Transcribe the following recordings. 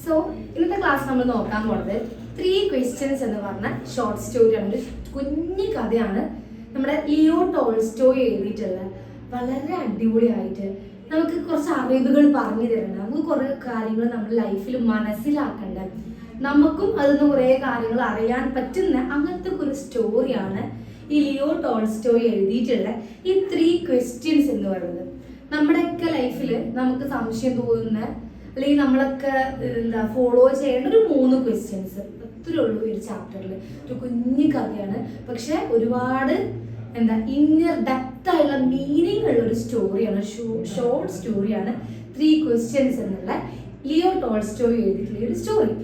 So ഇന്നത്തെ class നമ്മൾ നോക്കാൻ പോകുന്നത് 3 ക്വസ്റ്റ്യൻസ് എന്ന് പറഞ്ഞ ഷോർട്ട് സ്റ്റോറിയാണ്. ഒരു കുഞ്ഞു കഥയാണ്. നമ്മുടെ ലിയോ ടോൾസ്റ്റോയ് എഴുതിയിട്ടുള്ള വളരെ അടിപൊളിയായിട്ട് നമുക്ക് കുറച്ച് അറിവുകൾ പറഞ്ഞു തരണം. നമുക്ക് കുറേ കാര്യങ്ങൾ നമ്മുടെ ലൈഫിൽ മനസ്സിലാക്കേണ്ട, നമുക്കും അതിൽ നിന്ന് കുറേ കാര്യങ്ങൾ അറിയാൻ പറ്റുന്ന അങ്ങനത്തെ ഒരു സ്റ്റോറിയാണ് ഈ ലിയോ ടോൾസ്റ്റോയ് എഴുതിയിട്ടുള്ള ഈ 3 ക്വസ്റ്റ്യൻസ് എന്ന് പറയുന്നത്. നമ്മുടെയൊക്കെ ലൈഫിൽ നമുക്ക് സംശയം തോന്നുന്ന അല്ലെങ്കിൽ നമ്മളൊക്കെ ഫോളോ ചെയ്യേണ്ട ഒരു 3 ക്വസ്റ്റ്യൻസ് അത്രേ ഉള്ളൂ ഈ ഒരു ചാപ്റ്ററിൽ. ഒരു കുഞ്ഞു കഥയാണ്, പക്ഷെ ഒരുപാട് ഇന്നർ ഡെപ്ത് ആയുള്ള മീനിങ് ഉള്ള ഒരു സ്റ്റോറിയാണ്, ഷോർട്ട് സ്റ്റോറിയാണ് 3 ക്വസ്റ്റ്യൻസ് എന്നുള്ള ലിയോ ടോൾസ്റ്റോയ് എഴുതിയിട്ടുള്ള ഒരു സ്റ്റോറി.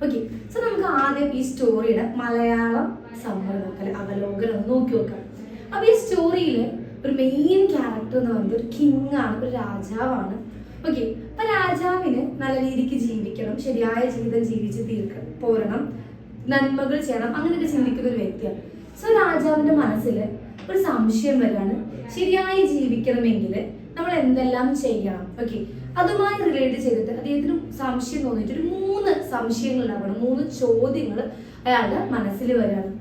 ഓക്കെ, സോ നമുക്ക് ആദ്യം ഈ സ്റ്റോറിയുടെ മലയാളം സമ്മറി നോക്കാം, അവലോകനം നോക്കി നോക്കാം. അപ്പൊ ഈ സ്റ്റോറിയിൽ ഒരു മെയിൻ ക്യാരക്ടർ എന്ന് പറയുന്നത് ഒരു കിങ് ആണ്, ഒരു രാജാവാണ്. ഓക്കെ, അപ്പൊ രാജാവിന് നല്ല രീതിക്ക് ജീവിക്കണം, ശരിയായ ജീവിതം ജീവിച്ച് പോരണം, നന്മകൾ ചെയ്യണം, അങ്ങനെയൊക്കെ ചിന്തിക്കുന്ന ഒരു വ്യക്തിയാണ്. സോ രാജാവിന്റെ മനസ്സിൽ ഒരു സംശയം വരാണ്, ശരിയായി ജീവിക്കണമെങ്കിൽ നമ്മൾ എന്തെല്ലാം ചെയ്യണം. ഓക്കെ, അതുമായി റിലേറ്റ് ചെയ്തിട്ട് അദ്ദേഹത്തിന് സംശയം തോന്നിയിട്ട് ഒരു 3 സംശയങ്ങൾ ഉണ്ടാവണം, 3 ചോദ്യങ്ങൾ അയാളുടെ മനസ്സിൽ വരാണ്.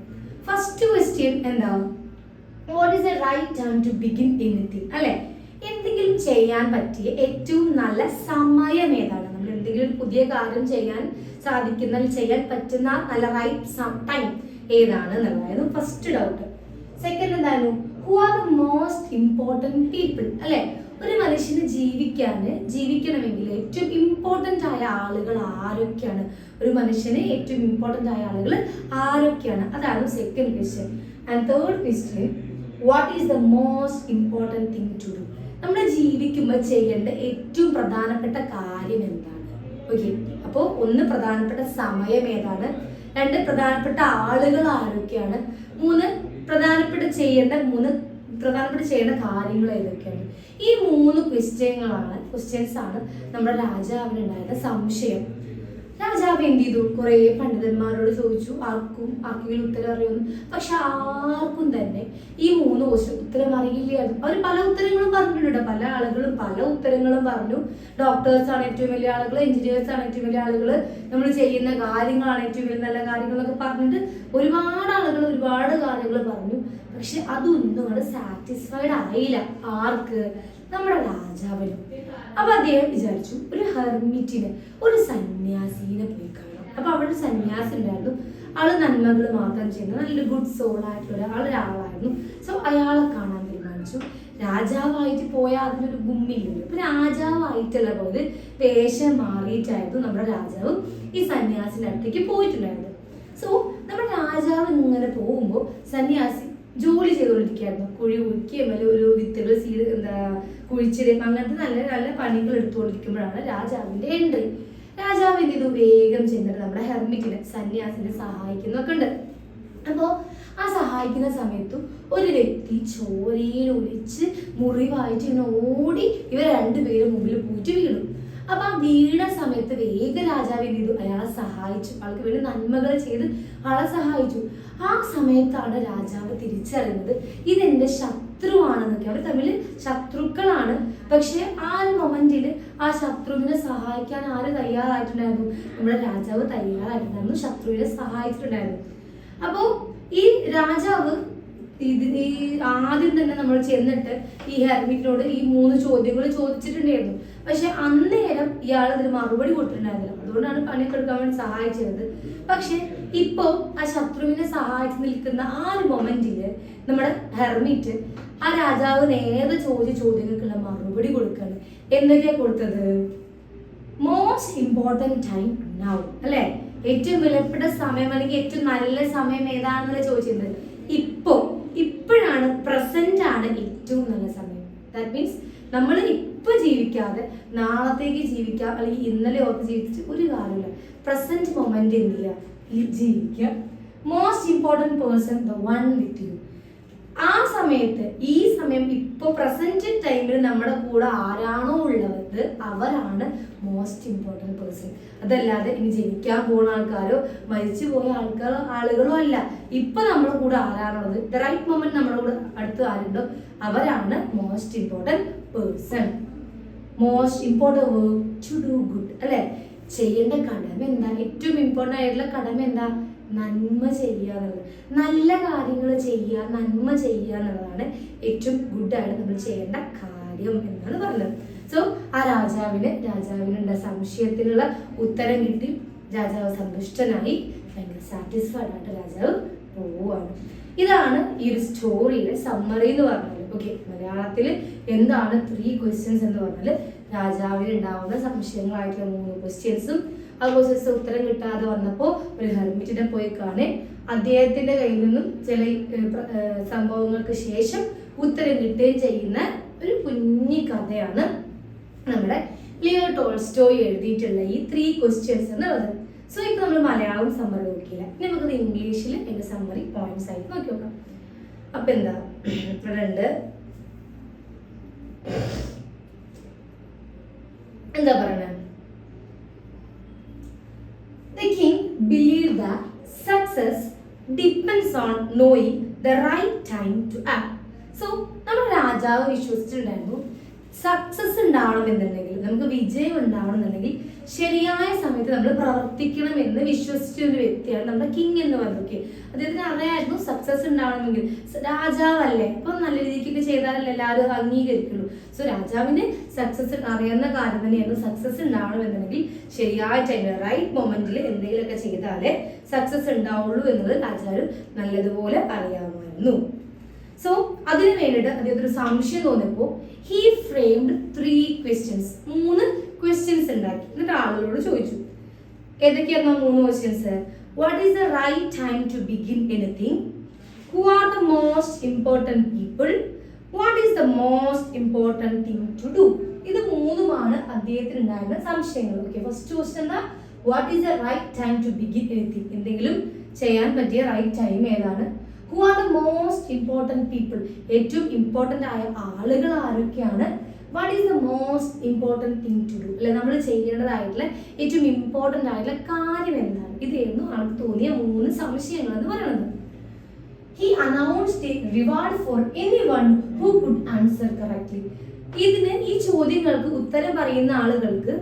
ഫസ്റ്റ് ക്വസ്റ്റ്യൻ എന്താ? What is a right time to begin anything? അല്ലെ, എന്തെങ്കിലും ചെയ്യാൻ പറ്റിയ ഏറ്റവും നല്ല സമയം ഏതാണ്? നമ്മൾ എന്തെങ്കിലും പുതിയ കാര്യം ചെയ്യാൻ സാധിക്കുന്ന, ചെയ്യാൻ പറ്റുന്ന നല്ല റൈറ്റ് ടൈം ഏതാണ് എന്നുള്ളതായിരുന്നു ഫസ്റ്റ് ഡൗട്ട്. സെക്കൻഡ് എന്തായിരുന്നു? Who are the most important people? അല്ലെ, ഒരു മനുഷ്യന് ജീവിക്കണമെങ്കിൽ ഏറ്റവും ഇമ്പോർട്ടൻ്റ് ആയ ആളുകൾ ആരൊക്കെയാണ്? ഒരു മനുഷ്യന് ഏറ്റവും ഇമ്പോർട്ടൻ്റ് ആയ ആളുകൾ ആരൊക്കെയാണ്? അതാണ് second question. And third question, what is the most important thing to do? നമ്മൾ ജീവിക്കുമ്പോൾ ചെയ്യേണ്ട ഏറ്റവും പ്രധാനപ്പെട്ട കാര്യം എന്താണ്? ഓക്കെ, അപ്പോൾ 1 പ്രധാനപ്പെട്ട സമയം ഏതാണ്, 2 പ്രധാനപ്പെട്ട ആളുകൾ ആരൊക്കെയാണ്, 3 പ്രധാനപ്പെട്ട ചെയ്യേണ്ട കാര്യങ്ങൾ ഏതൊക്കെയാണ്? ഈ 3 ക്വസ്റ്റ്യൻസ് ആണ് നമ്മുടെ രാജാവിനുണ്ടായത് സംശയം. രാജാവ് എന്ത് ചെയ്തു? കുറേ പണ്ഡിതന്മാരോട് ചോദിച്ചു, ആർക്കെങ്കിലും ഉത്തരം അറിയുന്നു. പക്ഷെ ആർക്കും തന്നെ ഈ 3 ക്വസ്റ്റ്യൻ ഉത്തരം അറിയില്ലായിരുന്നു. അവർ പല ഉത്തരങ്ങളും പറഞ്ഞിട്ടുണ്ട്, പല ആളുകളും പല ഉത്തരങ്ങളും പറഞ്ഞു. ഡോക്ടേഴ്സ് ആണ് ഏറ്റവും വലിയ ആളുകൾ, എഞ്ചിനീയേഴ്സ് ആണ് ഏറ്റവും വലിയ ആളുകൾ, നമ്മൾ ചെയ്യുന്ന കാര്യങ്ങളാണ് ഏറ്റവും വലിയ നല്ല കാര്യങ്ങളൊക്കെ പറഞ്ഞിട്ട് ഒരുപാട് കാര്യങ്ങൾ പറഞ്ഞു. പക്ഷെ അതൊന്നും അവിടെ സാറ്റിസ്ഫൈഡ് ആയില്ല. ആർക്ക്? നമ്മുടെ രാജാവിന്. അപ്പൊ അദ്ദേഹം വിചാരിച്ചു ഒരു ഹെർമിറ്റിനെ, ഒരു സന്യാസിനെ പോയി കാണാം. അപ്പൊ അവിടെ ഒരു സന്യാസി ഉണ്ടായിരുന്നു, ആള് നന്മകൾ മാത്രം ചെയ്യുന്ന നല്ല ഗുഡ് സോൾ ആയിട്ടുള്ള ഒരാളായിരുന്നു. സോ അയാളെ കാണാൻ തീരുമാനിച്ചു. രാജാവായിട്ട് പോയാൽ അതിനൊരു ഗുമ്മില്ലല്ലോ. അപ്പൊ രാജാവായിട്ടുള്ള പോലെ വേഷം മാറിയിട്ടായിരുന്നു നമ്മുടെ രാജാവ് ഈ സന്യാസിന്റെ അടുത്തേക്ക് പോയിട്ടുണ്ടായിരുന്നു. സോ നമ്മുടെ രാജാവ് ഇങ്ങനെ പോകുമ്പോൾ സന്യാസി ജോലി ചെയ്തുകൊണ്ടിരിക്കുകയായിരുന്നു. കുഴി കുഴിക്കുകയും അല്ലെങ്കിൽ ഒരു വിത്തുകൾ കുഴിച്ചിടുകയും അങ്ങനത്തെ നല്ല നല്ല പണികൾ എടുത്തുകൊണ്ടിരിക്കുമ്പോഴാണ് രാജാവിന്റെ എൻട്രി. രാജാവ് എന്ത് ചെയ്തു? വേഗം ചെന്നിട്ട് നമ്മുടെ ഹെർമിറ്റിനെ, സന്യാസിനെ സഹായിക്കുന്നൊക്കെ ഉണ്ട്. അപ്പോൾ ആ സഹായിക്കുന്ന സമയത്തും ഒരു വ്യക്തി ചോരയിൽ ഒലിച്ച് മുറിവായിട്ട് ഇങ്ങനെ ഓടി ഇവർ 2 പേരും മുമ്പിൽ പോയിട്ട് വീണു. അപ്പൊ ആ വീണ സമയത്ത് വേഗം രാജാവ് എന്ത് ചെയ്തു? അയാളെ സഹായിച്ചു, ആൾക്ക് വേണ്ടി നന്മകൾ ചെയ്ത് ആളെ സഹായിച്ചു. ആ സമയത്താണ് രാജാവ് തിരിച്ചറിയുന്നത് ഇതെന്റെ ശത്രുവാണെന്നൊക്കെ. അവർ തമ്മിൽ ശത്രുക്കളാണ്. പക്ഷെ ആ ഒരു മൊമെന്റില് ആ ശത്രുവിനെ സഹായിക്കാൻ ആര് തയ്യാറായിട്ടുണ്ടായിരുന്നു? നമ്മുടെ രാജാവ് തയ്യാറായിട്ടുണ്ടായിരുന്നു, ശത്രുവിനെ സഹായിച്ചിട്ടുണ്ടായിരുന്നു. അപ്പോ ഈ രാജാവ് ആദ്യം തന്നെ നമ്മൾ ചെന്നിട്ട് ഈ ഹെർമിറ്റിനോട് ഈ 3 ചോദ്യങ്ങൾ ചോദിച്ചിട്ടുണ്ടായിരുന്നു. പക്ഷെ അന്നേരം ഇയാൾ ഇതിന് മറുപടി കൊടുത്തിട്ടുണ്ടായിരുന്നില്ല. അതുകൊണ്ടാണ് പണിയൊക്കെ എടുക്കാൻ വേണ്ടി സഹായിച്ചത്. പക്ഷെ ഇപ്പൊ ആ ശത്രുവിനെ സഹായിച്ച് നിൽക്കുന്ന ആ ഒരു മൊമെന്റില് നമ്മുടെ ഹെർമിറ്റ് ആ രാജാവ് നേരെ ചോദിച്ച ചോദ്യങ്ങൾക്കുള്ള മറുപടി കൊടുക്കാണ്. എന്തൊക്കെയാ കൊടുത്തത്? മോസ്റ്റ് ഇമ്പോർട്ടൻറ്റ് ടൈം നൗ, അല്ലെ, ഏറ്റവും വിലപ്പെട്ട സമയം അല്ലെങ്കിൽ ഏറ്റവും നല്ല സമയം ഏതാണെന്നല്ലേ ചോദിച്ചിരുന്നത്. ഇപ്പോഴാണ്, പ്രസന്റ് ആണ് ഏറ്റവും നല്ല സമയം. ദാറ്റ് മീൻസ് നമ്മൾ ഇപ്പൊ ജീവിക്കാതെ നാളത്തേക്ക് ജീവിക്കാം, അല്ലെങ്കിൽ ഇന്നലെ ഓർത്ത് ജീവിച്ചിട്ട് ഒരു കാര്യമില്ല. പ്രസന്റ് മൊമെന്റ് എന്ത് ചെയ്യുക? ജീവിക്കുക. Most important person the one with you. ആ സമയത്ത്, ഈ സമയം, ഇപ്പോൾ പ്രസന്റ് ടൈമിൽ നമ്മുടെ കൂടെ ആരാണോ ഉള്ളത് അവരാണ് മോസ്റ്റ് ഇമ്പോർട്ടൻറ്റ് പേഴ്സൺ. അതല്ലാതെ ഇനി ജനിക്കാൻ പോകുന്ന ആൾക്കാരോ മരിച്ചു പോയ ആളുകളോ അല്ല. ഇപ്പൊ നമ്മുടെ കൂടെ ആരാണുള്ളത്, ദ റൈറ്റ് മൊമെന്റ് നമ്മുടെ കൂടെ അടുത്ത് ആരുണ്ടോ അവരാണ് most important person. Most important work to do good, അല്ലെ, ചെയ്യേണ്ട കടമ എന്താ? ഏറ്റവും ഇമ്പോർട്ടൻ്റ് ആയിട്ടുള്ള കടമ എന്താ? നന്മ ചെയ്യുക എന്നുള്ളത്. നല്ല കാര്യങ്ങൾ ചെയ്യുക, നന്മ ചെയ്യുക എന്നുള്ളതാണ് ഏറ്റവും ഗുഡായിട്ട് നമ്മൾ ചെയ്യേണ്ട കാര്യം എന്നാണ് പറഞ്ഞത്. സോ ആ രാജാവിനുണ്ട സംശയത്തിനുള്ള ഉത്തരം കിട്ടി. രാജാവ് സന്തുഷ്ടനായി, ഭയങ്കര സാറ്റിസ്ഫൈഡ് ആയിട്ട് രാജാവ് പോവുകയാണ്. ഇതാണ് ഈ ഒരു സ്റ്റോറിയുടെ സമ്മറി എന്ന് പറഞ്ഞാൽ. ഓക്കെ, മലയാളത്തിൽ എന്താണ് 3 ക്വസ്റ്റ്യൻസ് എന്ന് പറഞ്ഞാൽ, രാജാവിന് ഉണ്ടാവുന്ന സംശയങ്ങളായിട്ടുള്ള 3 ക്വസ്റ്റ്യൻസും ആ ക്വസ്റ്റ്യൻസ് ഉത്തരം കിട്ടാതെ വന്നപ്പോൾ ഒരു ഹെർമിറ്റിനെ പോയി കാണേ അദ്ദേഹത്തിന്റെ കയ്യിൽ നിന്നും ചില സംഭവങ്ങൾക്ക് ശേഷം ഉത്തരം കിട്ടുകയും ചെയ്യുന്ന ഒരു കുഞ്ഞി കഥയാണ് നമ്മുടെ ലിയോ ടോൾസ്റ്റോയ് എഴുതിയിട്ടുള്ള ഈ 3 ക്വസ്റ്റ്യൻസ് എന്നുള്ളത്. സോ ഇപ്പൊ നമ്മൾ മലയാളം സമ്മറി നോക്കിയില്ല, ഇനി നമുക്കത് ഇംഗ്ലീഷിൽ അതിന്റെ സമ്മറി പോയിന്റ്സ് ആയിട്ട് നോക്കി നോക്കാം. അപ്പൊ എന്താ പറയണേ? The king believed that success depends on knowing the right time to act. So നമ്മുടെ രാജാവ് വിശ്വസിച്ചിട്ടുണ്ടായിരുന്നു, സക്സസ് ഉണ്ടാവണമെന്നുണ്ടെങ്കിൽ, നമുക്ക് വിജയം ഉണ്ടാവണമെന്നുണ്ടെങ്കിൽ ശരിയായ സമയത്ത് നമ്മൾ പ്രവർത്തിക്കണം എന്ന് വിശ്വസിച്ച ഒരു വ്യക്തിയാണ് നമ്മുടെ കിങ് എന്ന് പറഞ്ഞത്. അദ്ദേഹത്തിന് അറിയായിരുന്നു സക്സസ് ഉണ്ടാവണമെങ്കിൽ, രാജാവല്ലേ, അപ്പൊ നല്ല രീതിക്കൊക്കെ ചെയ്താലല്ലേ എല്ലാവരും അംഗീകരിക്കുള്ളൂ. സോ രാജാവിന് സക്സസ് അറിയുന്ന കാര്യം തന്നെയായിരുന്നു, സക്സസ് ഉണ്ടാവണമെന്നുണ്ടെങ്കിൽ ശരിയായ ടൈമിൽ റൈറ്റ് മൊമെന്റിൽ എന്തെങ്കിലുമൊക്കെ ചെയ്താലേ സക്സസ് ഉണ്ടാവുള്ളൂ എന്നത് രാജാവ് നല്ലതുപോലെ അറിയാമായിരുന്നു. സോ അതിനു വേണ്ടിയിട്ട് അദ്ദേഹത്തിന് സംശയം തോന്നിയപ്പോൾ ഹി ഫ്രെയിംഡ് 3 ക്വസ്റ്റ്യൻസ്, 3 ക്വസ്റ്റ്യൻസ് ഉണ്ടാക്കി. എന്നിട്ട് ആളുകളോട് ചോദിച്ചു. ഏതൊക്കെയായിരുന്നു 3 questions? What is the right time to begin anything? Who are the most important people? What is the most important thing to do? ഇത് 3ഉമാണ് അദ്ദേഹത്തിന് ഉണ്ടായിരുന്ന സംശയങ്ങൾ. ഓക്കെ, ഫസ്റ്റ് ക്വസ്റ്റ്യൻ എന്താ? What is the right time to begin anything? എന്തെങ്കിലും ചെയ്യാൻ പറ്റിയ right time ഏതാണ്? Who are the most important people? ഏറ്റവും ഇമ്പോർട്ടൻ്റ് ആയ ആളുകൾ ആരൊക്കെയാണ്? What is the most important thing to do? അല്ലെ, നമ്മൾ ചെയ്യേണ്ടതായിട്ടുള്ള ഏറ്റവും ഇമ്പോർട്ടൻ്റ് ആയിട്ടുള്ള കാര്യം എന്താണ്? ഇതായിരുന്നു ആൾക്ക് തോന്നിയ 3 സംശയങ്ങൾ എന്ന് പറയുന്നത്. He announced a reward for anyone who could answer correctly. ഈ ചോദ്യങ്ങൾക്ക് ഉത്തരം പറയുന്ന ആളുകൾക്ക്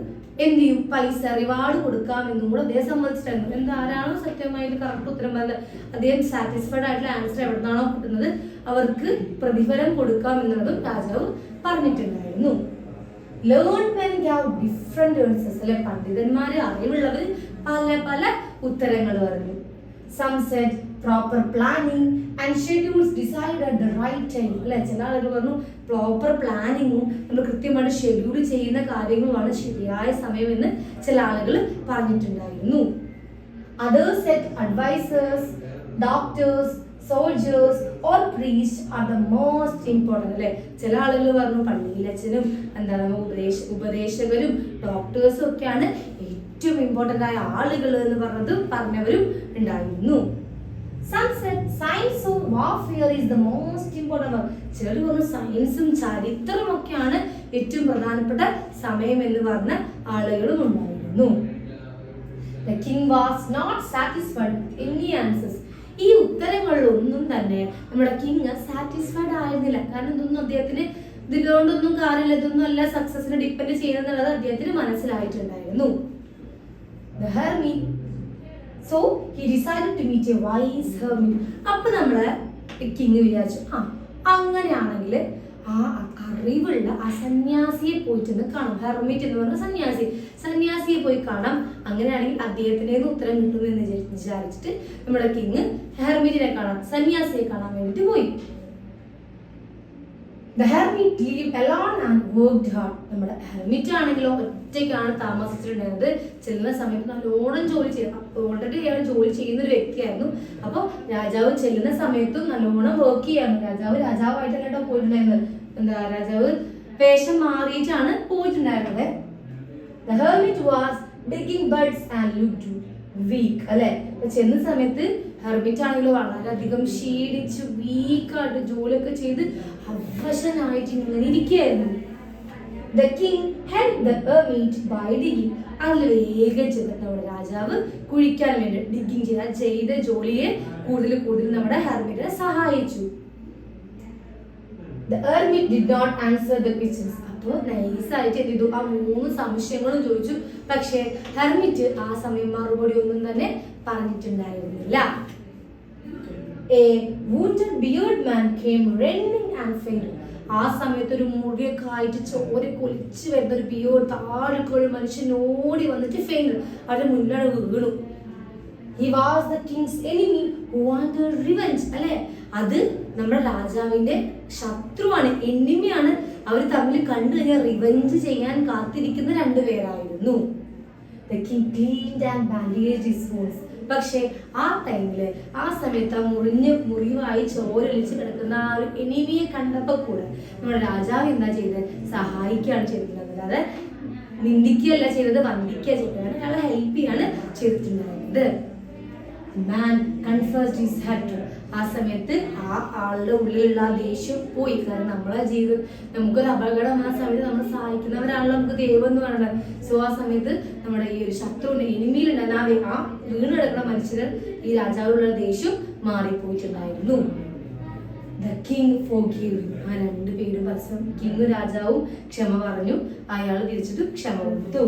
എന്ത് ചെയ്യും? പൈസ റിവാർഡ് കൊടുക്കാമെന്നും കൂടെ അദ്ദേഹം സമ്മതിച്ചിട്ടായിരുന്നു. എന്താരാണോ സത്യമായിട്ട് കറക്റ്റ് ഉത്തരം പറഞ്ഞത്, അദ്ദേഹം സാറ്റിസ്ഫൈഡ് ആയിട്ടുള്ള ആൻസർ എവിടുന്നാണോ കിട്ടുന്നത് അവർക്ക് പ്രതിഫലം കൊടുക്കാമെന്നുള്ളതും രാജാവ് പറഞ്ഞിട്ടുണ്ടായിരുന്നു. Learn men have different answers. അല്ലെ, പണ്ഡിതന്മാര് അറിവുള്ളവർ പല പല ഉത്തരങ്ങൾ പറഞ്ഞു. Some said proper planning and schedules decided at the right time. അല്ലെ, ചില ആളുകൾ പറഞ്ഞു പ്രോപ്പർ പ്ലാനിങ്ങും നമ്മൾ കൃത്യമായിട്ട് ഷെഡ്യൂൾ ചെയ്യുന്ന കാര്യങ്ങളുമാണ് ശരിയായ സമയം എന്ന് ചില ആളുകൾ പറഞ്ഞിട്ടുണ്ടായിരുന്നു. Others said advisors, doctors, soldiers or priests are the most important. അല്ലെ, ചില ആളുകൾ പറഞ്ഞു പള്ളിയിലച്ഛനും ഉപദേശകരും ഡോക്ടേഴ്സും ഒക്കെയാണ് ഏറ്റവും ഇമ്പോർട്ടൻ്റ് ആയ ആളുകൾ എന്ന് പറഞ്ഞവരും ഉണ്ടായിരുന്നു. Some said science or warfare is the most important. ചിലർ പറഞ്ഞു സയൻസും ചരിത്രവും ഒക്കെയാണ് ഏറ്റവും പ്രധാനപ്പെട്ട സമയം എന്ന് പറഞ്ഞ ആളുകളും ഉണ്ടായിരുന്നു. The king was not satisfied with any answers. ഈ ഉത്തരങ്ങളിലൊന്നും തന്നെ നമ്മുടെ കിങ് സാറ്റിസ്ഫൈഡ് ആയിരുന്നില്ല. കാരണം ഇതൊന്നും അദ്ദേഹത്തിന് ഇതിലുകൊണ്ടൊന്നും കാര്യമില്ല, ഇതൊന്നും അല്ല സക്സസിനെ ഡിപ്പെൻഡ് ചെയ്യുന്നത് അദ്ദേഹത്തിന് മനസ്സിലായിട്ടുണ്ടായിരുന്നു. The hermit, so he decided to meet a wise hermit. അപ്പോൾ നമ്മുടെ കിങ് വിചാരിച്ചു, അങ്ങനെയാണെങ്കിൽ ആ അറിവുള്ള ആ സന്യാസിയെ പോയിട്ടൊന്ന് കാണാം. ഹെർമിറ്റ് എന്ന് പറഞ്ഞ സന്യാസിയെ പോയി കാണാം. അങ്ങനെയാണെങ്കിൽ അദ്ദേഹത്തിനേത് ഉത്തരം കിട്ടുമെന്ന് വിചാരിച്ചിട്ട് നമ്മുടെ കിങ് ഹെർമിറ്റിനെ കാണാൻ, സന്യാസിയെ കാണാൻ വേണ്ടിട്ട് പോയി. The hermit lived alone and worked hard. നമ്മുടെ ഹെർമിറ്റ് ആണെങ്കിലോ ഒറ്റയ്ക്കാണ് താമസിച്ചിട്ടുണ്ടായിരുന്നത്. ചെല്ലുന്ന സമയത്ത് നല്ലോണം ജോലി ചെയ്യും. ഓൾറെഡി അയാൾ ജോലി ചെയ്യുന്ന ഒരു വ്യക്തിയായിരുന്നു. അപ്പോൾ രാജാവ് ചെല്ലുന്ന സമയത്തും നല്ലോണം വർക്ക് ചെയ്യായിരുന്നു. രാജാവായിട്ടല്ലോ പോയിട്ടുണ്ടായിരുന്നത്. രാജാവ് വേഷം മാറിയിട്ടാണ് പോയിട്ടുണ്ടായിരുന്നത്. The hermit was digging buds and looked weak. അല്ലെ, ചെന്ന സമയത്ത് ഹെർമിറ്റ് ആണെങ്കിലും വളരെയധികം ക്ഷീണിച്ച് വീക്കായിട്ട് ജോലിയൊക്കെ ചെയ്ത് അവശനായിട്ട് ഇങ്ങനെ ഇരിക്കുകയായിരുന്നു. The king helped the hermit by digging. അതിൽ വേഗം ചെന്നിട്ട് നമ്മുടെ രാജാവ് കുഴിക്കാൻ വേണ്ടി ഡിഗിങ് ചെയ്ത ജോലിയെ കൂടുതൽ നമ്മുടെ ഹെർമിറ്റിനെ സഹായിച്ചു. The hermit did not answer the questions. അപ്പോൾ അപ്പോൾ നൈസായിട്ട് എന്ത് ചെയ്തു, ആ 3 സംശയങ്ങളും ചോദിച്ചു. പക്ഷേ ഹെർമിറ്റ് ആ സമയം മറുപടി ഒന്നും തന്നെ പറഞ്ഞിട്ടുണ്ടായിരുന്നില്ല. A wounded bearded man came running and fainted. ആ സമയത്ത് ഒരു മുടിയൊക്കെ ആയിട്ട് ചോര കൊലിച്ച് വരുന്ന ഒരു ബിയോഡ് താഴെക്കുള്ള മനുഷ്യൻ ഓടി വന്നിട്ട് ഫെയിൻഡ് അവരുടെ മുന്നിലാണ് വീണു. He was the king's enemy who wanted revenge. അല്ലെ, അത് നമ്മുടെ രാജാവിന്റെ ശത്രുവാണ്, എനിമിയാണ്. അവർ തമ്മിൽ കണ്ടു കഴിഞ്ഞാൽ റിവെഞ്ച് ചെയ്യാൻ കാത്തിരിക്കുന്ന 2 പേരായിരുന്നു. The king cleaned and bandaged his wounds. പക്ഷെ ആ ടൈമില്, ആ സമയത്ത് ആ മുറിവായി ചോരൊലിച്ച് കിടക്കുന്ന ആ ഒരു എനിമിയെ കണ്ടപ്പോൾ കൂടെ നമ്മുടെ രാജാവ് എന്താ ചെയ്തത്, സഹായിക്കുകയാണ് ചെയ്തിട്ടുള്ളത്. അല്ലാതെ നിന്ദിക്കുകയല്ല ചെയ്തത്, വന്ദിക്കുക ചെയ്തത്. അയാളെ ഹെൽപ്പ് ചെയ്യാണ് ചെയ്തിട്ടുണ്ടായിരുന്നത്. Man confessed his head. ആ സമയത്ത് ആ ആളുടെ ഉള്ളിലുള്ള ആ ദേഷ്യം പോയി. കാരണം നമ്മളെ ജീവിതം, നമുക്കൊരു അപകടം ആ സമയത്ത് നമ്മൾ സഹായിക്കുന്നവരാണല്ലോ നമുക്ക് ദൈവം എന്ന് പറയുന്നത്. സോ ആ സമയത്ത് നമ്മുടെ ഈ ഒരു ശത്രുവിന്റെ എനിമിയിലുണ്ടായിരുന്ന ആ വീണ് കിടക്കുന്ന മനുഷ്യന് ഈ രാജാവിലുള്ള ദേഷ്യം മാറിപ്പോയിട്ടുണ്ടായിരുന്നു. The king forgave him. ആ 2 പേരും പരസ്പരം, കിങ് രാജാവും ക്ഷമ പറഞ്ഞു. അയാൾ തിരിച്ചിട്ട് ക്ഷമ കൊടുത്തു.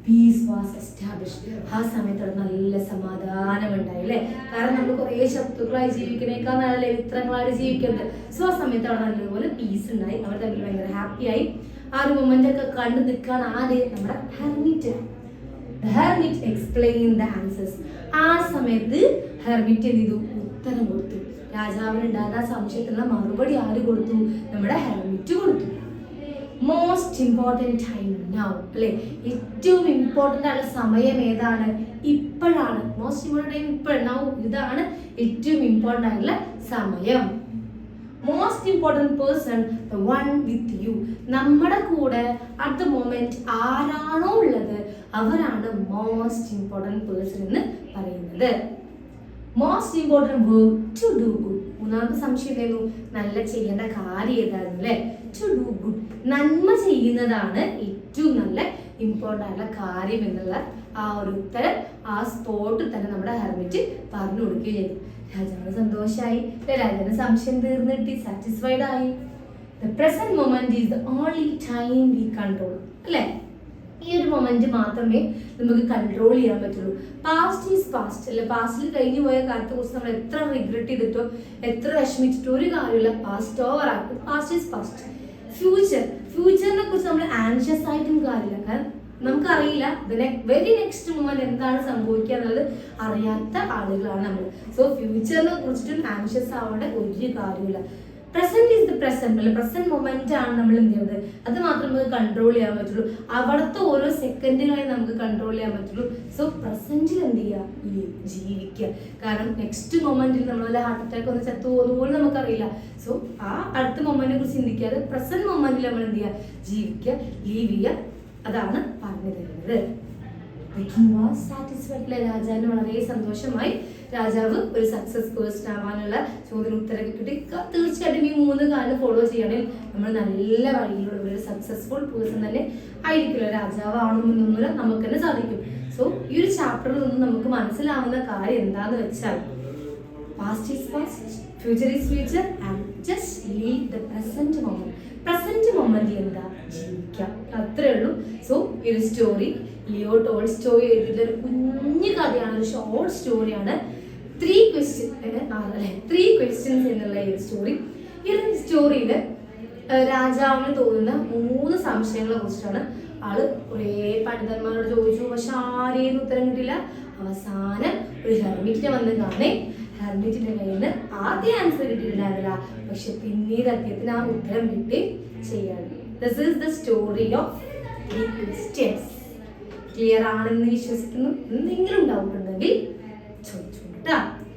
Peace was established. ആ സമയത്ത് നല്ല സമാധാനം ഉണ്ടായി അല്ലേ. കാരണം നമ്മൾ കുറേ ശത്രുക്കളായി ജീവിക്കുന്നേക്കാൾ നല്ല മിത്രങ്ങളായിട്ട് ജീവിക്കുന്നത്. സോ ആ സമയത്ത് അവിടെ നല്ലപോലെ പീസ് ഉണ്ടായി. അവർ തമ്മിൽ ഭയങ്കര ഹാപ്പിയായി. ആ ഒരു മൊമെന്റ് ഒക്കെ കണ്ടു നിൽക്കാൻ ആര്, നമ്മുടെ hermit. Hermit explain the answers. ആ സമയത്ത് ഹെർമിറ്റ് എന്ത് ചെയ്തു, ഉത്തരം കൊടുത്തു. രാജാവിനുണ്ടാകുന്ന സംശയത്തിനുള്ള മറുപടി ആര് കൊടുത്തു, നമ്മുടെ ഹെർമിറ്റ് കൊടുത്തു. മോസ്റ്റ് ഇമ്പോർട്ടൻറ്റ് ടൈം നൗ അല്ലേ, ഏറ്റവും ഇമ്പോർട്ടൻ്റ് ആയ സമയം ഏതാണ്, ഇപ്പോഴാണ്. മോസ്റ്റ് ഇമ്പോർട്ടൻ്റ് ടൈം ഇപ്പോഴാണ്. ഇതാണ് ഏറ്റവും ഇമ്പോർട്ടൻ്റ് ആയിട്ടുള്ള സമയം. Most important person the one with you. നമ്മുടെ കൂടെ അറ്റ് ദ മൊമെന്റ് ആരാണോ ഉള്ളത് അവരാണ് മോസ്റ്റ് ഇമ്പോർട്ടൻറ്റ് പേഴ്സൺ എന്ന് പറയുന്നത്. Most important work to do good. 3ാമത്തെ സംശയം എന്തായിരുന്നു, നല്ല ചെയ്യേണ്ട കാര്യം ഏതായിരുന്നു അല്ലേ, ടു ഡു ഗുഡ്. നന്മ ചെയ്യുന്നതാണ് ഏറ്റവും നല്ല ഇമ്പോർട്ടൻ്റ് ആയിട്ടുള്ള കാര്യം എന്നുള്ള ആ ഒരു ഉത്തരം ആ സ്പോട്ടിൽ തന്നെ നമ്മുടെ ഹെർമിറ്റ് പറഞ്ഞു കൊടുക്കുകയും ചെയ്തു. രാജാവിന് സന്തോഷമായി, രാജാവിന് സംശയം തീർന്നു കിട്ടി, സാറ്റിസ്ഫൈഡ് ആയി. The present moment is the only time we control അല്ലേ. ഈ ഒരു മൊമെന്റ് മാത്രമേ നമുക്ക് കൺട്രോൾ ചെയ്യാൻ പറ്റുള്ളൂ. പാസ്റ്റ് ഈസ് പാസ്റ്റ് അല്ലെ. പാസ്റ്റിൽ കഴിഞ്ഞു പോയ കാലത്തെ കുറിച്ച് നമ്മൾ എത്ര റിഗ്രറ്റ് ചെയ്തിട്ടോ എത്ര വിഷമിച്ചിട്ടോ ഒരു കാര്യമില്ല. പാസ്റ്റ് ഓവർ ആക്കും. Past is past. ഫ്യൂച്ചറിനെ കുറിച്ച് നമ്മൾ ആൻഷ്യസ് ആയിട്ടും കാര്യമില്ല. കാരണം നമുക്കറിയില്ല വെരി നെക്സ്റ്റ് മൊമെന്റ് എന്താണ് സംഭവിക്കുക എന്നുള്ളത് അറിയാത്ത ആളുകളാണ് നമ്മൾ. സോ ഫ്യൂച്ചറിനെ കുറിച്ചിട്ടും ആൻഷ്യസ് ആവേണ്ട ഒരു കാര്യമില്ല. പ്രസന്റ് ഈസ് ദ പ്രസന്റ് അല്ലെ. പ്രസന്റ് മൊമെന്റ് ആണ് നമ്മൾ എന്ത് ചെയ്യുന്നത്, അത് മാത്രമേ നമുക്ക് കൺട്രോൾ ചെയ്യാൻ പറ്റുള്ളൂ. അവിടുത്തെ ഓരോ സെക്കൻഡുകളായി നമുക്ക് കൺട്രോൾ ചെയ്യാൻ പറ്റുള്ളൂ. സോ പ്രസന്റിൽ എന്ത് ചെയ്യുക, ജീവിക്കുക. കാരണം നെക്സ്റ്റ് മൊമെന്റിൽ നമ്മൾ വല്ല ഹാർട്ട് അറ്റാക്ക് വന്ന് ചത്തു പോകുന്ന പോലും നമുക്കറിയില്ല. സോ ആ അടുത്ത മൊമെന്റിനെ കുറിച്ച് ചിന്തിക്കാതെ പ്രസന്റ് മൊമെന്റിൽ നമ്മൾ എന്ത് ചെയ്യുക, ജീവിക്കുക, ലീവ് ചെയ്യുക. അതാണ് പറഞ്ഞു തരുന്നത്. രാജാവിന് വളരെ സന്തോഷമായി. രാജാവ് ഒരു സക്സസ് പേഴ്സൺ ആവാനുള്ള ചോദ്യം ഉത്തരവ് കിട്ടി. തീർച്ചയായിട്ടും ഈ 3 കാര്യം ഫോളോ ചെയ്യണമെങ്കിൽ നമ്മൾ നല്ല വഴിയിലുള്ള ഒരു സക്സസ്ഫുൾ പേഴ്സൺ തന്നെ ആയിരിക്കില്ല. രാജാവ് ആവണമെന്നൊന്നുമില്ല, നമുക്ക് തന്നെ സാധിക്കും. സോ ഈ ഒരു ചാപ്റ്ററിൽ നിന്നും നമുക്ക് മനസ്സിലാവുന്ന കാര്യം എന്താന്ന് വെച്ചാൽ past is past, future is future and just leave the present moment. Present moment എന്താ, ജീവിക്കാം, അത്രേ ഉള്ളൂ. സോ ഈ ഒരു സ്റ്റോറി ലിയോ ടോൾസ്റ്റോയ് എഴുതിയിട്ടുള്ള ഒരു കുഞ്ഞു കഥയാണ്, ഒരു ഷോർട്ട് സ്റ്റോറിയാണ്. 3 ക്വസ്റ്റ്യൻസ് എന്നുള്ള ഈ ഒരു സ്റ്റോറി. ഈ ഒരു സ്റ്റോറിയിൽ രാജാവിന് തോന്നുന്ന 3 സംശയങ്ങളെ കുറിച്ചിട്ടാണ്. ആള് കുറേ പണ്ഡിതന്മാരോട് ചോദിച്ചു, പക്ഷെ ആരെയും ഉത്തരം കിട്ടില്ല. അവസാനം ഒരു ഹെർമിറ്റിനെ വന്ന് കാണേ. ഹെർമിറ്റിന്റെ കയ്യിൽ നിന്ന് ആദ്യം ആൻസർ കിട്ടിയിട്ടുണ്ടായിരുന്നില്ല, പക്ഷെ പിന്നീട് അദ്ദേഹത്തിന് ആ ഉത്തരം കിട്ടി ചെയ്യാണ്. This is the story of 3 questions. Clear ആണെന്ന് വിശ്വസിക്കുന്നു. എന്തെങ്കിലും ഡൗട്ട് ഉണ്ടെങ്കിൽ